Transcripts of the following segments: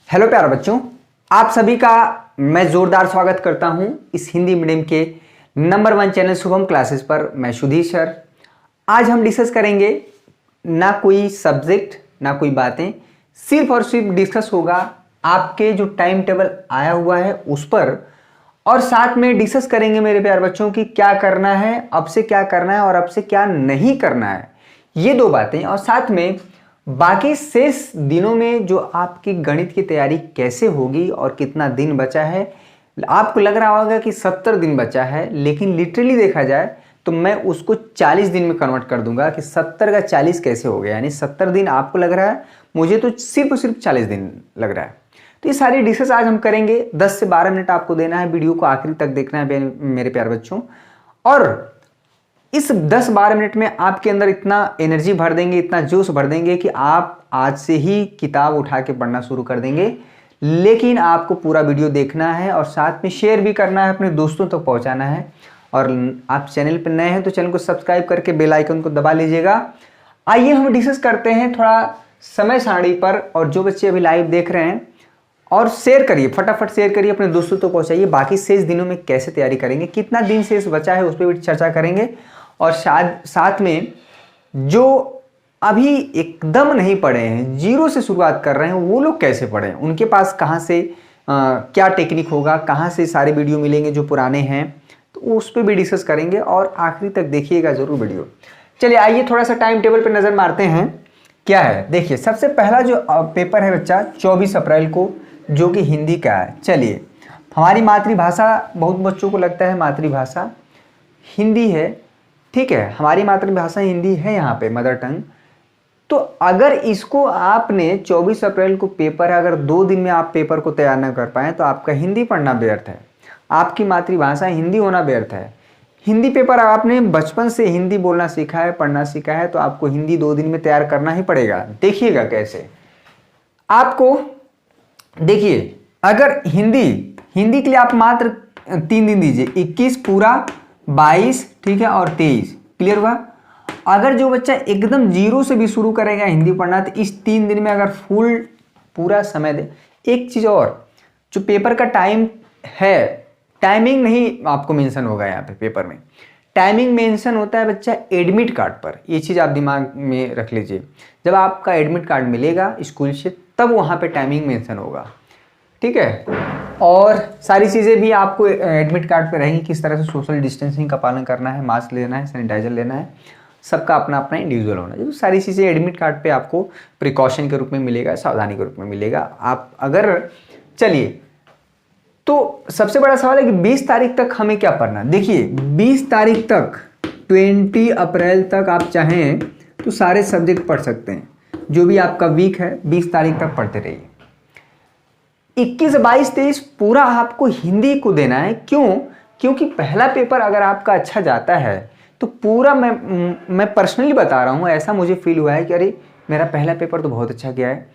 Hello प्यारे बच्चों, आप सभी का मैं जोरदार स्वागत करता हूं इस हिंदी मीडियम के नंबर 1 चैनल शुभम क्लासेस पर। मैं सुधीर सर। आज हम डिस्कस करेंगे ना कोई सब्जेक्ट ना कोई बातें, सिर्फ और सिर्फ डिस्कस होगा आपके जो टाइम टेबल आया हुआ है उस पर, और साथ में डिस्कस करेंगे मेरे प्यारे बच्चों की क्या करना है, अब से क्या करना है और अब से क्या नहीं करना है, ये दो बातें। और साथ में बाकी शेष दिनों में जो आपकी गणित की तैयारी कैसे होगी और कितना दिन बचा है। आपको लग रहा होगा कि 70 दिन बचा है, लेकिन लिटरली देखा जाए तो मैं उसको 40 दिन में कन्वर्ट कर दूंगा कि 70 का 40 कैसे हो गया। यानी 70 दिन आपको लग रहा है, मुझे तो सिर्फ और सिर्फ 40 दिन लग रहा है। तो ये सारी डिस्कस आज हम करेंगे। 10 से 12 मिनट आपको देना है, वीडियो को आखिरी तक देखना है मेरे प्यारे बच्चों। और इस 10-12 मिनट में आपके अंदर इतना एनर्जी भर देंगे, इतना जोश भर देंगे कि आप आज से ही किताब उठा के पढ़ना शुरू कर देंगे। लेकिन आपको पूरा वीडियो देखना है और साथ में शेयर भी करना है, अपने दोस्तों तक पहुंचाना है। और आप चैनल पर नए हैं तो चैनल को सब्सक्राइब करके बेल आइकन को दबा लीजिएगा। आइए हम डिस्कस करते हैं थोड़ा समय सारणी पर। और जो बच्चे अभी लाइव देख रहे हैं, और शेयर करिए, फटाफट शेयर करिए, अपने दोस्तों तक पहुंचाइए। बाकी शेष दिनों में कैसे तैयारी करेंगे, कितना दिन शेष बचा है उस पर भी चर्चा करेंगे। और साथ में जो अभी एकदम नहीं पढ़े हैं, जीरो से शुरुआत कर रहे हैं, वो लोग कैसे पढ़ें, उनके पास कहाँ से क्या टेक्निक होगा, कहाँ से सारे वीडियो मिलेंगे जो पुराने हैं, तो उस पर भी डिस्कस करेंगे। और आखिरी तक देखिएगा जरूर वीडियो। चलिए आइए थोड़ा सा टाइम टेबल पर नज़र मारते हैं क्या है। देखिए सबसे पहला जो पेपर है बच्चा 24 अप्रैल को, जो कि हिंदी का है। चलिए, हमारी मातृभाषा, बहुत बच्चों को लगता है मातृभाषा हिंदी है, ठीक है, हमारी मातृभाषा हिंदी है यहाँ पे, मदर टंग। तो अगर इसको आपने 24 अप्रैल को पेपर है, अगर 2 दिन में आप पेपर को तैयार न कर पाए तो आपका हिंदी पढ़ना व्यर्थ है, आपकी मातृभाषा हिंदी होना व्यर्थ है। हिंदी पेपर आपने बचपन से हिंदी बोलना सीखा है, पढ़ना सीखा है, तो आपको हिंदी 2 दिन में तैयार करना ही पड़ेगा। देखिएगा कैसे आपको। देखिए, अगर हिंदी के लिए आप मात्र 3 दिन दीजिए, 21 पूरा, 22 ठीक है, और 23 क्लियर हुआ। अगर जो बच्चा एकदम जीरो से भी शुरू करेगा हिंदी पढ़ना, तो इस 3 दिन में अगर फुल पूरा समय दे। एक चीज़ और, जो पेपर का टाइम है, टाइमिंग नहीं आपको मेंशन होगा यहाँ पे पेपर में, टाइमिंग मेंशन होता है बच्चा एडमिट कार्ड पर। ये चीज़ आप दिमाग में रख लीजिए, जब आपका एडमिट कार्ड मिलेगा स्कूल से तब वहाँ पे टाइमिंग मेंशन होगा, ठीक है। और सारी चीज़ें भी आपको एडमिट कार्ड पे रहेंगी, किस तरह से सोशल डिस्टेंसिंग का पालन करना है, मास्क लेना है, सैनिटाइजर लेना है, सबका अपना अपना इंडिविजुअल होना है। सारी चीज़ें एडमिट कार्ड पे आपको प्रिकॉशन के रूप में मिलेगा, सावधानी के रूप में मिलेगा। आप अगर, चलिए, तो सबसे बड़ा सवाल है कि 20 तारीख तक हमें क्या पढ़ना। देखिए 20 तारीख तक, 20 अप्रैल तक आप चाहें तो सारे सब्जेक्ट पढ़ सकते हैं, जो भी आपका वीक है 20 तारीख तक पढ़ते रहिए। 21, 22, 23 पूरा आपको हिंदी को देना है। क्यों? क्योंकि पहला पेपर अगर आपका अच्छा जाता है तो पूरा, मैं पर्सनली बता रहा हूँ, ऐसा मुझे फील हुआ है कि अरे मेरा पहला पेपर तो बहुत अच्छा गया है।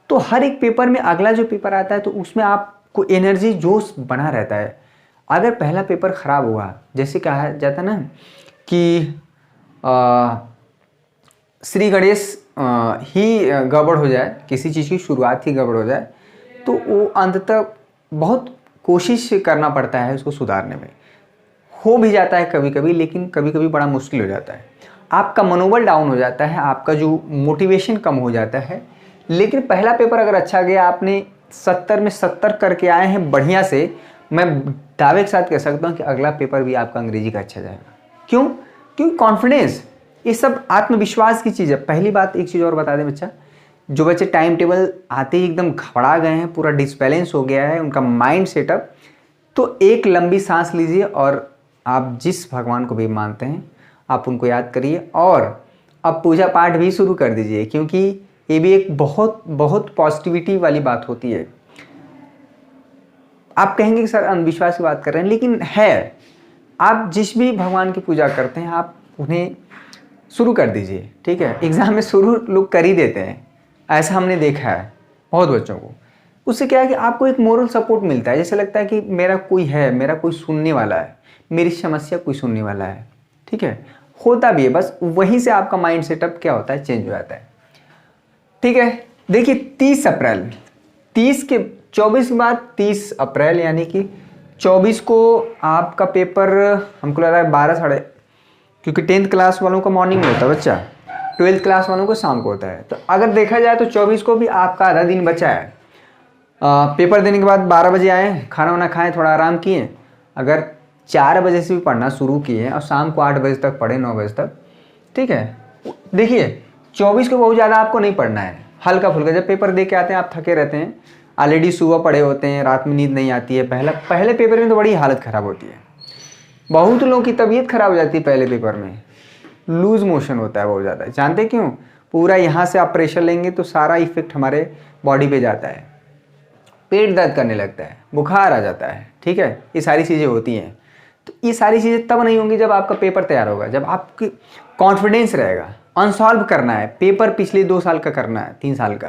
तो हर एक पेपर में अगला जो पेपर आता है तो उसमें आपको एनर्जी, जोश बना रहता है। अगर पहला पेपर ख़राब हुआ, जैसे कहा जाता ना कि श्री गणेश ही गड़बड़ हो जाए, किसी चीज़ की शुरुआत ही गड़बड़ हो जाए, तो वो अंततः बहुत कोशिश करना पड़ता है उसको सुधारने में। हो भी जाता है कभी कभी, लेकिन कभी कभी बड़ा मुश्किल हो जाता है। आपका मनोबल डाउन हो जाता है, आपका जो मोटिवेशन कम हो जाता है। लेकिन पहला पेपर अगर अच्छा गया, आपने 70 में 70 करके आए हैं बढ़िया से, मैं दावे के साथ कह सकता हूँ कि अगला पेपर भी आपका अंग्रेजी का अच्छा जाएगा। क्यों? क्योंकि कॉन्फिडेंस, ये सब आत्मविश्वास की चीज़ है। पहली बात, एक चीज़ और बता दें बच्चा, जो बच्चे टाइम टेबल आते ही एकदम घबरा गए हैं, पूरा डिसबैलेंस हो गया है उनका माइंड सेटअप, तो एक लंबी सांस लीजिए और आप जिस भगवान को भी मानते हैं आप उनको याद करिए, और अब पूजा पाठ भी शुरू कर दीजिए, क्योंकि ये भी एक बहुत बहुत पॉजिटिविटी वाली बात होती है। आप कहेंगे कि सर अंधविश्वास की बात कर रहे हैं, लेकिन है, आप जिस भी भगवान की पूजा करते हैं आप उन्हें शुरू कर दीजिए, ठीक है। एग्ज़ाम में शुरू लोग कर ही देते हैं, ऐसा हमने देखा है बहुत बच्चों को। उससे क्या है कि आपको एक मोरल सपोर्ट मिलता है, जैसे लगता है कि मेरा कोई है, मेरा कोई सुनने वाला है, मेरी समस्या कोई सुनने वाला है, ठीक है। होता भी है, बस वहीं से आपका माइंड सेटअप क्या होता है, चेंज हो जाता है, ठीक है। देखिए 30 30 के 24 के बाद 30 अप्रैल यानी कि 24 को आपका पेपर हमको लग रहा है 12 साढ़े, क्योंकि 10th क्लास वालों का मॉर्निंग में होता है बच्चा, 12th क्लास वालों को शाम को होता है। तो अगर देखा जाए तो 24 को भी आपका आधा दिन बचा है। पेपर देने के बाद 12 बजे आए, खाना वाना खाएं, थोड़ा आराम किए, अगर 4 बजे से भी पढ़ना शुरू किए और शाम को 8 बजे तक पढ़े, 9 बजे तक, ठीक है। देखिए 24 को बहुत ज़्यादा आपको नहीं पढ़ना है, हल्का फुल्का। जब पेपर दे के आते हैं आप थके रहते हैं, ऑलरेडी सुबह पढ़े होते हैं, रात में नींद नहीं आती है। पहले पेपर में तो बड़ी हालत ख़राब होती है, बहुत लोगों की तबीयत ख़राब हो जाती है पहले पेपर में, लूज मोशन होता है बहुत ज़्यादा। जानते क्यों? पूरा यहाँ से आप प्रेशर लेंगे तो सारा इफेक्ट हमारे बॉडी पे जाता है, पेट दर्द करने लगता है, बुखार आ जाता है, ठीक है। ये सारी चीज़ें होती हैं। तो ये सारी चीज़ें तब नहीं होंगी जब आपका पेपर तैयार होगा, जब आपकी कॉन्फिडेंस रहेगा। अनसॉल्व करना है पेपर, पिछले 2 साल का करना है, 3 साल का,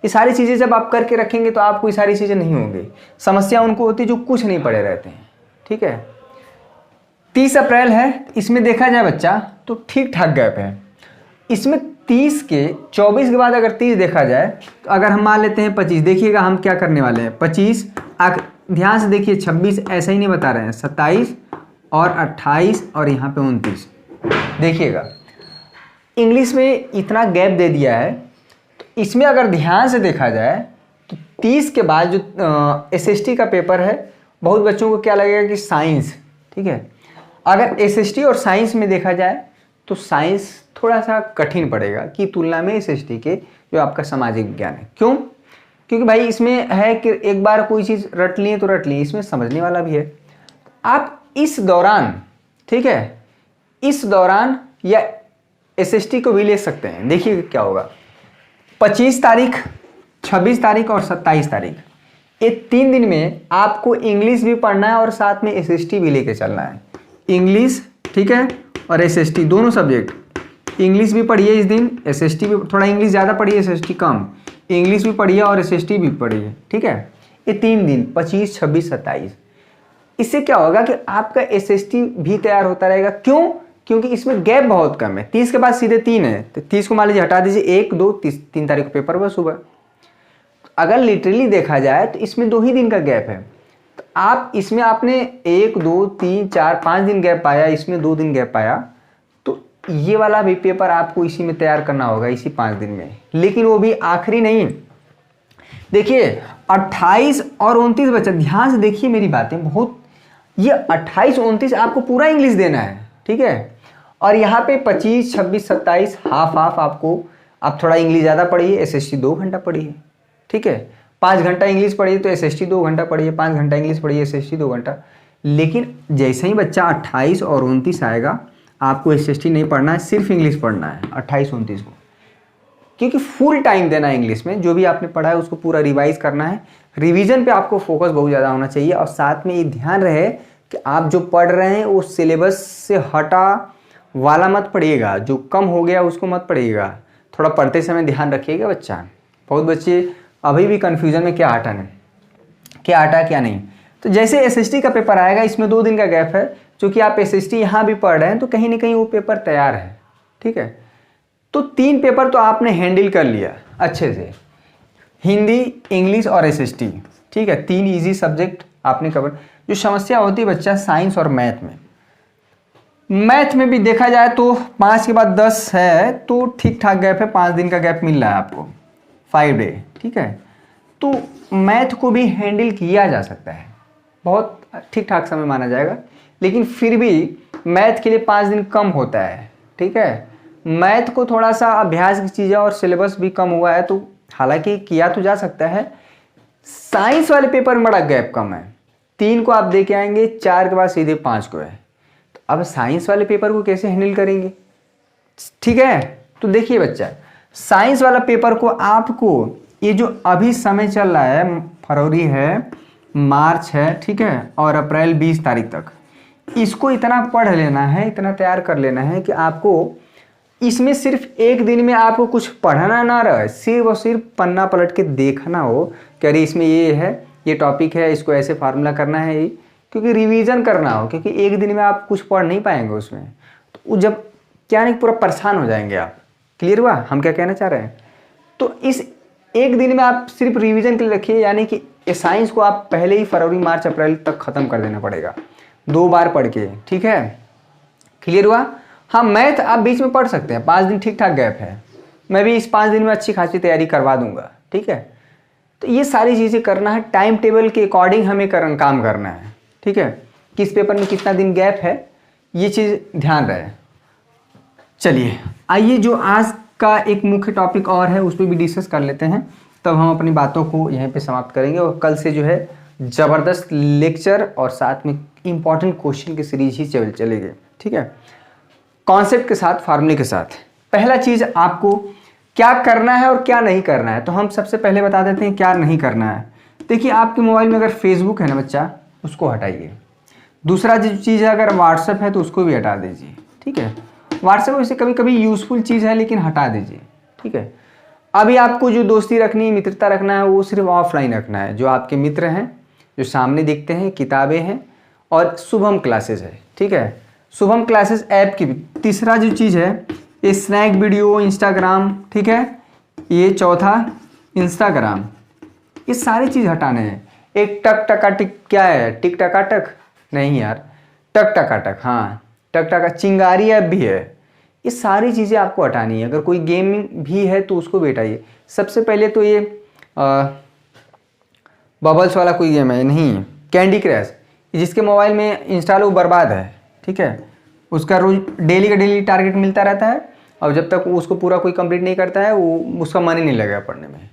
ये सारी चीज़ें जब आप करके रखेंगे तो आपको ये सारी चीज़ें नहीं होंगी। समस्या उनको होती है जो कुछ नहीं पढ़े रहते हैं, ठीक है। 30 अप्रैल है, इसमें देखा जाए बच्चा तो ठीक ठाक गैप है। इसमें 30 के 24 के बाद अगर 30 देखा जाए तो अगर हम मान लेते हैं 25, देखिएगा हम क्या करने वाले हैं। 25 ध्यान से देखिए, 26 ऐसा ही नहीं बता रहे हैं, 27 और 28 और यहाँ पे 29। देखिएगा इंग्लिश में इतना गैप दे दिया है, तो इसमें अगर ध्यान से देखा जाए तो 30 के बाद जो SST का पेपर है, बहुत बच्चों को क्या लगेगा कि साइंस, ठीक है। अगर SST और साइंस में देखा जाए तो साइंस थोड़ा सा कठिन पड़ेगा कि तुलना में SST के जो आपका सामाजिक विज्ञान है। क्यों? क्योंकि भाई इसमें है कि एक बार कोई चीज़ रट ली तो रट ली, इसमें समझने वाला भी है। आप इस दौरान, ठीक है, इस दौरान या SST को भी ले सकते हैं। देखिए क्या होगा, 25 तारीख, 26 तारीख और 27 तारीख, ये 3 दिन में आपको इंग्लिश भी पढ़ना है और साथ में SST भी लेके चलना है। इंग्लिश, ठीक है, और SST दोनों सब्जेक्ट। इंग्लिश भी पढ़िए इस दिन, SST भी, थोड़ा इंग्लिश ज़्यादा पढ़िए, SST कम। इंग्लिश भी पढ़िए और SST भी पढ़िए, ठीक है। ये 3 दिन 25, 26, 27, इससे क्या होगा कि आपका SST भी तैयार होता रहेगा। क्यों? क्योंकि इसमें गैप बहुत कम है। 30 के बाद सीधे 3 है, तो 30 को मान लीजिए हटा दीजिए, 1, 2, 3 तारीख को पेपर हुआ सुबह। अगर लिटरली देखा जाए तो इसमें 2 ही दिन का गैप है। तो आप इसमें आपने 1, 2, 3, 4, 5 दिन गैप पाया, इसमें 2 दिन गैप पाया, तो ये वाला भी पेपर आपको इसी में तैयार करना होगा, इसी 5 दिन में। लेकिन वो भी आखिरी नहीं। देखिए 28 और 29 बच्चा, ध्यान से देखिए मेरी बातें बहुत, ये 28, 29 आपको पूरा इंग्लिश देना है, ठीक है। और यहाँ पे 25, 26, 27 हाफ हाफ आपको, आप थोड़ा इंग्लिश ज़्यादा पढ़िए, SST 2 घंटा पढ़िए, ठीक है। 5 घंटा इंग्लिश पढ़िए तो SST 2 घंटा पढ़िए, 5 घंटा इंग्लिश पढ़िए, SST 2 घंटा। लेकिन जैसे ही बच्चा 28 और 29 आएगा, आपको SST नहीं पढ़ना है, सिर्फ इंग्लिश पढ़ना है 28, 29 को, क्योंकि फुल टाइम देना है इंग्लिश में। जो भी आपने पढ़ा है उसको पूरा रिवाइज करना है। रिवीजन पे आपको फोकस बहुत ज़्यादा होना चाहिए, और साथ में ये ध्यान रहे कि आप जो पढ़ रहे हैं वो सिलेबस से हटा वाला मत पढ़िएगा, जो कम हो गया उसको मत पढ़िएगा। थोड़ा पढ़ते समय ध्यान रखिएगा बच्चा। बहुत बच्चे अभी भी कन्फ्यूजन में क्या हटा क्या नहीं। तो जैसे SST का पेपर आएगा, इसमें 2 दिन का गैप है, क्योंकि आप SST यहाँ भी पढ़ रहे हैं तो कहीं ना कहीं वो पेपर तैयार है, ठीक है। तो 3 पेपर तो आपने हैंडल कर लिया अच्छे से, हिंदी, इंग्लिश और SST, ठीक है। 3 इजी सब्जेक्ट आपने कवर। जो समस्या होती है बच्चा साइंस और मैथ में भी देखा जाए तो 5 के बाद 10 है, तो ठीक ठाक गैप है, 5 दिन का गैप मिल रहा है आपको, 5 डे, ठीक है। तो मैथ को भी हैंडल किया जा सकता है, बहुत ठीक ठाक समय माना जाएगा। लेकिन फिर भी मैथ के लिए 5 दिन कम होता है, ठीक है। मैथ को थोड़ा सा अभ्यास की चीज़ है और सिलेबस भी कम हुआ है, तो हालांकि किया तो जा सकता है। साइंस वाले पेपर में बड़ा गैप कम है, 3 को आप दे के आएंगे, 4 के बाद सीधे 5 को है। तो अब साइंस वाले पेपर को कैसे हैंडल करेंगे, ठीक है। तो देखिए बच्चा, साइंस वाला पेपर को आपको, ये जो अभी समय चल रहा है, फरवरी है, मार्च है, ठीक है, और अप्रैल 20 तारीख तक, इसको इतना पढ़ लेना है, इतना तैयार कर लेना है कि आपको इसमें सिर्फ एक दिन में आपको कुछ पढ़ना ना रहे, सिर्फ और सिर्फ पन्ना पलट के देखना हो कि अरे इसमें ये है, ये टॉपिक है, इसको ऐसे फार्मूला करना है, ये क्योंकि रिवीजन करना हो, क्योंकि एक दिन में आप कुछ पढ़ नहीं पाएंगे उसमें। तो जब क्या नहीं, पूरा परेशान हो जाएंगे आप। क्लियर हुआ हम क्या कहना चाह रहे हैं? तो इस एक दिन में आप सिर्फ रिवीजन के लिए रखिए, यानी कि ये साइंस को आप पहले ही फरवरी मार्च अप्रैल तक ख़त्म कर देना पड़ेगा 2 बार पढ़ के, ठीक है। क्लियर हुआ। हाँ, मैथ आप बीच में पढ़ सकते हैं, 5 दिन ठीक ठाक गैप है, मैं भी इस 5 दिन में अच्छी खासी तैयारी करवा दूंगा, ठीक है। तो ये सारी चीज़ें करना है, टाइम टेबल के अकॉर्डिंग हमें काम करना है, ठीक है। किस पेपर में कितना दिन गैप है, ये चीज़ ध्यान रहे। चलिए आइए जो आज का एक मुख्य टॉपिक और है उस पर भी डिस्कस कर लेते हैं, तब हम अपनी बातों को यहीं पे समाप्त करेंगे। और कल से जो है ज़बरदस्त लेक्चर और साथ में इम्पॉर्टेंट क्वेश्चन की सीरीज ही चलेगी, ठीक है, कॉन्सेप्ट के साथ, फार्मूले के साथ। पहला चीज़ आपको क्या करना है और क्या नहीं करना है, तो हम सबसे पहले बता देते हैं क्या नहीं करना है। देखिए आपके मोबाइल में अगर फेसबुक है ना बच्चा, उसको हटाइए। दूसरा जो चीज़ है, अगर व्हाट्सएप है तो उसको भी हटा दीजिए, ठीक है। व्हाट्सएप वैसे कभी कभी यूज़फुल चीज़ है लेकिन हटा दीजिए, ठीक है। अभी आपको जो दोस्ती रखनी है, मित्रता रखना है, वो सिर्फ ऑफलाइन रखना है। जो आपके मित्र हैं, जो सामने दिखते हैं, किताबें हैं और शुभम क्लासेस है, ठीक है। शुभम क्लासेस ऐप की भी। तीसरा जो चीज़ है ये स्नैक वीडियो, इंस्टाग्राम, ठीक है। ये चौथा इंस्टाग्राम, ये सारी चीज़ हटाने हैं। एक टक टका टिक, क्या है टिक टका टक, नहीं यार, टक टका टक, हाँ टक टका, चिंगारी ऐप भी है। ये सारी चीज़ें आपको हटानी है। अगर कोई गेमिंग भी है तो उसको भी हटाइए। सबसे पहले तो ये बबल्स वाला कोई गेम है, नहीं, कैंडी क्रश, जिसके मोबाइल में इंस्टॉल, वो बर्बाद है, ठीक है। उसका रोज डेली का डेली टारगेट मिलता रहता है और जब तक वो उसको पूरा कोई कंप्लीट नहीं करता है, वो उसका मन ही नहीं लगेगा पढ़ने में,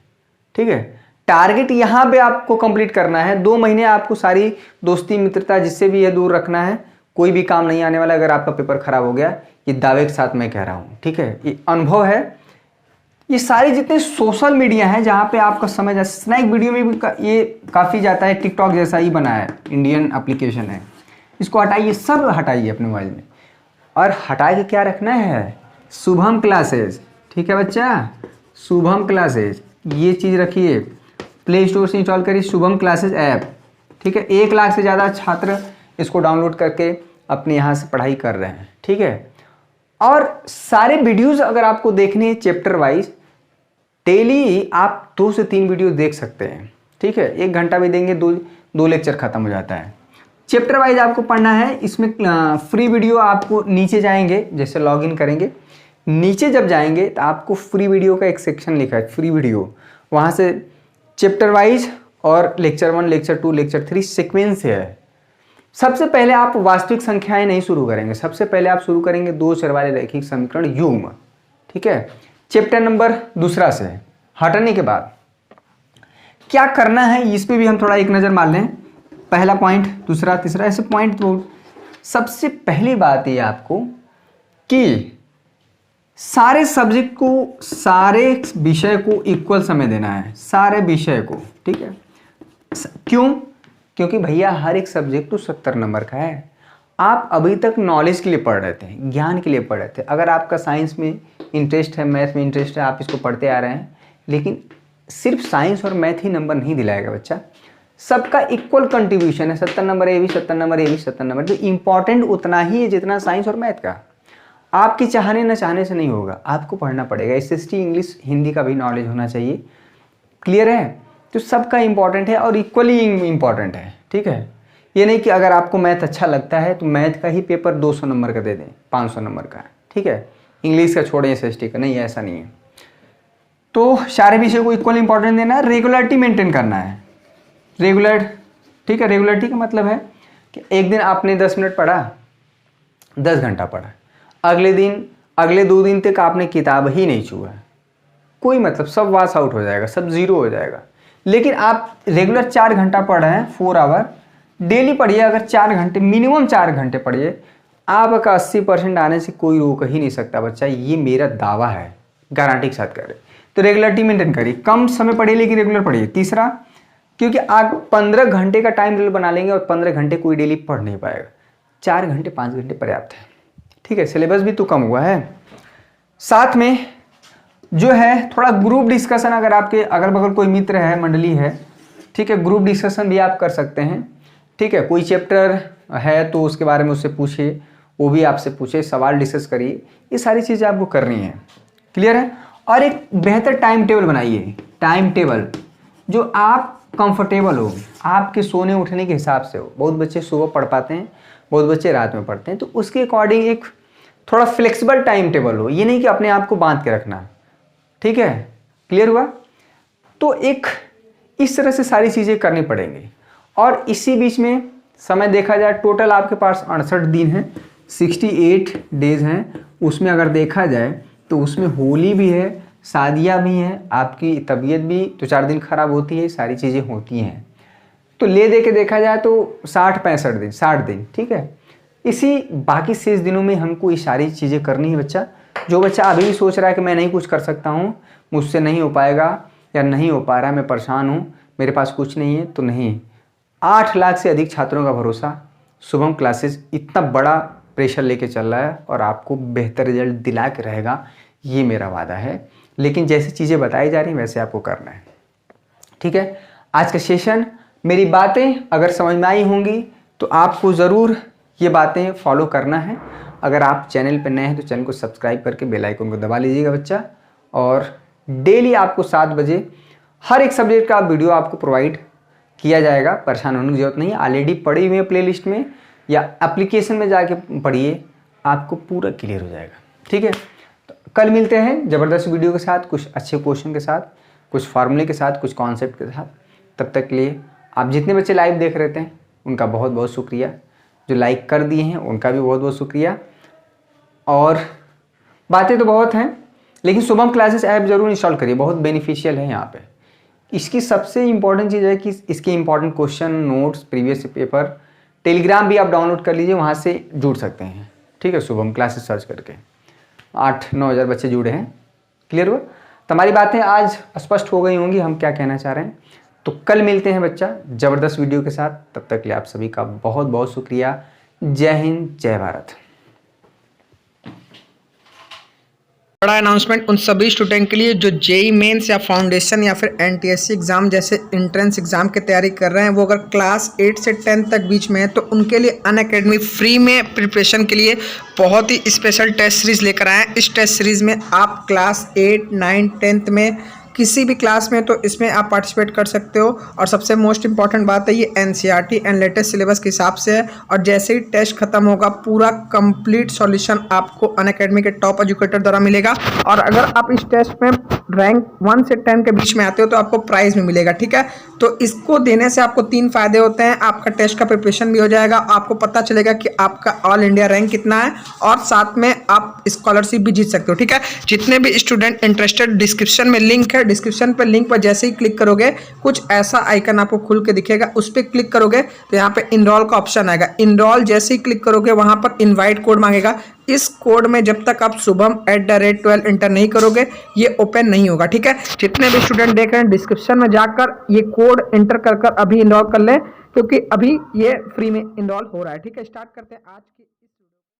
ठीक है। टारगेट यहाँ पे आपको कंप्लीट करना है। 2 महीने आपको सारी दोस्ती मित्रता जिससे भी है दूर रखना है, कोई भी काम नहीं आने वाला अगर आपका पेपर खराब हो गया। ये दावे के साथ मैं कह रहा हूँ, ठीक है, ये अनुभव है। ये सारे जितने सोशल मीडिया है जहाँ पे आपका समय जाए, स्नैक वीडियो में भी ये काफ़ी जाता है, टिकटॉक जैसा ही बना है, इंडियन एप्लीकेशन है, इसको हटाइए, सब हटाइए अपने मोबाइल में। और हटा के क्या रखना है, शुभम क्लासेस, ठीक है बच्चा, शुभम क्लासेस, ये चीज़ रखिए। प्ले स्टोर से इंस्टॉल करिए शुभम क्लासेस ऐप, ठीक है। 1 लाख से ज़्यादा छात्र इसको डाउनलोड करके अपने यहाँ से पढ़ाई कर रहे हैं, ठीक है। और सारे वीडियोज़ अगर आपको देखने हैं चैप्टर वाइज, डेली आप 2 से 3 वीडियो देख सकते हैं, ठीक है। 1 घंटा भी देंगे, 2 लेक्चर खत्म हो जाता है। चैप्टर वाइज आपको पढ़ना है। इसमें फ्री वीडियो आपको नीचे जाएंगे, जैसे लॉगिन करेंगे, नीचे जब जाएंगे तो आपको फ्री वीडियो का एक सेक्शन लिखा है, फ्री वीडियो, वहाँ से चैप्टर वाइज और लेक्चर 1, लेक्चर 2, लेक्चर 3 सीक्वेंस है। सबसे पहले आप वास्तविक संख्याएं नहीं शुरू करेंगे, सबसे पहले आप शुरू करेंगे 2 चर वाले रैखिक समीकरण युग्म, ठीक है। चैप्टर नंबर 2 से हटने के बाद क्या करना है, इस पे भी हम थोड़ा एक नज़र मार लें। पहला पॉइंट, दूसरा, तीसरा, ऐसे पॉइंट। तो सबसे पहली बात ये आपको कि सारे सब्जेक्ट को, सारे विषय को इक्वल समय देना है, सारे विषय को, ठीक है। क्यों? क्योंकि भैया हर एक सब्जेक्ट तो 70 नंबर का है। आप अभी तक नॉलेज के लिए पढ़ रहे थे, ज्ञान के लिए पढ़ रहे थे। अगर आपका साइंस में इंटरेस्ट है, मैथ में इंटरेस्ट है, आप इसको पढ़ते आ रहे हैं, लेकिन सिर्फ साइंस और मैथ ही नंबर नहीं दिलाएगा बच्चा। सबका इक्वल कंट्रीब्यूशन है, 70 नंबर, ये भी 70 नंबर, ये भी 70 नंबर। तो इम्पॉर्टेंट उतना ही है जितना साइंस और मैथ का। आपके चाहने न चाहने से नहीं होगा, आपको पढ़ना पड़ेगा। SST इंग्लिश हिंदी का भी नॉलेज होना चाहिए, क्लियर है। तो सबका इम्पॉर्टेंट है और इक्वली इम्पॉर्टेंट है, ठीक है। ये नहीं कि अगर आपको मैथ अच्छा लगता है तो मैथ का ही पेपर 200 नंबर का दे दें, 500 नंबर का, ठीक है। इंग्लिश का छोड़ें, SST का नहीं, ऐसा नहीं है। तो सारे विषय को इक्वल इंपॉर्टेंट देना है, रेगुलरिटी मेंटेन करना है, रेगुलर, ठीक है। रेगुलरिटी का मतलब है कि एक दिन आपने 10 मिनट पढ़ा, 10 घंटा पढ़ा, अगले दिन, अगले 2 दिन तक आपने किताब ही नहीं छुआ, कोई मतलब, सब वॉश आउट हो जाएगा, सब जीरो हो जाएगा। लेकिन आप रेगुलर 4 घंटा पढ़ रहे हैं, 4 आवर डेली पढ़िए। अगर 4 घंटे, मिनिमम 4 घंटे पढ़िए, आपका 80% आने से कोई रोक ही नहीं सकता बच्चा। ये मेरा दावा है, गारंटी के साथ करें। तो रेगुलरिटी मेंटेन करिए, कम समय पढ़िए लेकिन रेगुलर पढ़िए। तीसरा, क्योंकि आप 15 घंटे का टाइम टेबल बना लेंगे और 15 घंटे कोई डेली पढ़ नहीं पाएगा। 4 घंटे 5 घंटे पर्याप्त है, ठीक है। सिलेबस भी तो कम हुआ है। साथ में जो है थोड़ा ग्रुप डिस्कशन, अगर आपके अगल बगल कोई मित्र है, मंडली है, ठीक है, ग्रुप डिस्कशन भी आप कर सकते हैं, ठीक है। कोई चैप्टर है तो उसके बारे में उससे पूछिए, वो भी आपसे पूछे, सवाल डिस्कस करिए। ये सारी चीज़ें आपको करनी है, क्लियर है। और एक बेहतर टाइम टेबल बनाइए, टाइम टेबल जो आप कंफर्टेबल हो, आपके सोने उठने के हिसाब से हो। बहुत बच्चे सुबह पढ़ पाते हैं, बहुत बच्चे रात में पढ़ते हैं, तो उसके अकॉर्डिंग एक थोड़ा फ्लेक्सिबल टाइम टेबल हो। ये नहीं कि अपने आप को बांध के रखना, ठीक है, क्लियर हुआ। तो एक इस तरह से सारी चीज़ें करनी पड़ेंगी। और इसी बीच में समय देखा जाए, टोटल आपके पास 68 दिन हैं, 68 डेज हैं। उसमें अगर देखा जाए तो उसमें होली भी है, शादियाँ भी हैं, आपकी तबीयत भी 2-4 दिन खराब होती है, सारी चीज़ें होती हैं। तो ले दे के देखा जाए तो 60-65 दिन, 60 दिन, ठीक है। इसी बाकी शेष दिनों में हमको ये सारी चीज़ें करनी है बच्चा। जो बच्चा अभी भी सोच रहा है कि मैं नहीं कुछ कर सकता हूँ, मुझसे नहीं हो पाएगा या नहीं हो पा रहा है, मैं परेशान हूँ, मेरे पास कुछ नहीं है, तो नहीं। 8 लाख से अधिक छात्रों का भरोसा, शुभम क्लासेस इतना बड़ा प्रेशर लेके चल रहा है और आपको बेहतर रिजल्ट दिला के रहेगा, ये मेरा वादा है। लेकिन जैसी चीज़ें बताई जा रही हैं वैसे आपको करना है, ठीक है। आज का सेशन, मेरी बातें अगर समझ में आई होंगी तो आपको ज़रूर ये बातें फॉलो करना है। अगर आप चैनल पर नए हैं तो चैनल को सब्सक्राइब करके बेल आइकन को दबा लीजिएगा बच्चा। और डेली आपको 7 बजे हर एक सब्जेक्ट का वीडियो आपको प्रोवाइड किया जाएगा, परेशान होने की जरूरत नहीं है। ऑलरेडी पड़ी हुई है प्लेलिस्ट में या एप्लीकेशन में जाके पढ़िए, आपको पूरा क्लियर हो जाएगा, ठीक है। तो कल मिलते हैं ज़बरदस्त वीडियो के साथ, कुछ अच्छे क्वेश्चन के साथ, कुछ फार्मूले के साथ, कुछ कॉन्सेप्ट के साथ। तब तक के लिए आप जितने बच्चे लाइव देख रहे थे उनका बहुत बहुत शुक्रिया, जो लाइक कर दिए हैं उनका भी बहुत बहुत शुक्रिया। और बातें तो बहुत हैं, लेकिन शुभम क्लासेस ऐप जरूर इंस्टॉल करिए, बहुत बेनिफिशियल है यहाँ पे। इसकी सबसे इंपॉर्टेंट चीज़ है कि इसके important question, notes, previous paper, Telegram भी आप डाउनलोड कर लीजिए, वहाँ से जुड़ सकते हैं, ठीक है। शुभम क्लासेस सर्च करके 8-9 हज़ार बच्चे जुड़े हैं, क्लियर हुआ। तो हमारी बातें आज स्पष्ट हो गई होंगी, हम क्या कहना चाह रहे हैं। तो कल मिलते हैं बच्चा ज़बरदस्त वीडियो के साथ। तब तक के लिए आप सभी का बहुत बहुत शुक्रिया। जय हिंद, जय भारत। बड़ा अनाउंसमेंट उन सभी स्टूडेंट के लिए जो जेई मेंस या फाउंडेशन या फिर एनटीएससी एग्जाम जैसे एंट्रेंस एग्जाम की तैयारी कर रहे हैं, वो अगर क्लास 8 से 10 तक बीच में है तो उनके लिए अनअकैडमी फ्री में प्रिपरेशन के लिए बहुत ही स्पेशल टेस्ट सीरीज लेकर आए हैं। इस टेस्ट सीरीज में आप क्लास 8, 9, 10 में किसी भी क्लास में तो इसमें आप पार्टिसिपेट कर सकते हो। और सबसे मोस्ट इंपॉर्टेंट बात है, ये एनसीईआरटी एंड लेटेस्ट सिलेबस के हिसाब से है। और जैसे ही टेस्ट खत्म होगा पूरा कंप्लीट सॉल्यूशन आपको अनअकैडमी के टॉप एजुकेटर द्वारा मिलेगा। और अगर आप इस टेस्ट में रैंक 1 से 10 के बीच में आते हो तो आपको प्राइज भी मिलेगा, ठीक है। तो इसको देने से आपको 3 फायदे होते हैं। आपका टेस्ट का प्रिपरेशन भी हो जाएगा, आपको पता चलेगा कि आपका ऑल इंडिया रैंक कितना है, और साथ में आप स्कॉलरशिप भी जीत सकते हो, ठीक है। जितने भी स्टूडेंट इंटरेस्टेड, डिस्क्रिप्शन में लिंक है, डिस्क्रिप्शन पर लिंक पर जैसे ही क्लिक करोगे कुछ ऐसा आइकन आपको खुल के दिखेगा, उस पर क्लिक करोगे तो यहाँ पे इनरोल का ऑप्शन आएगा। इनरोल जैसे ही क्लिक करोगे वहां पर इनवाइट कोड मांगेगा। इस कोड में जब तक आप shubham@12 इंटर नहीं करोगे ये ओपन नहीं होगा, ठीक है। जितने भी स्टूडेंट देख रहे हैं डिस्क्रिप्शन में जाकर ये कोड इंटर कर अभी इनरोल कर लें, क्योंकि अभी ये फ्री में इनरोल हो रहा है, ठीक है। स्टार्ट करते हैं आज की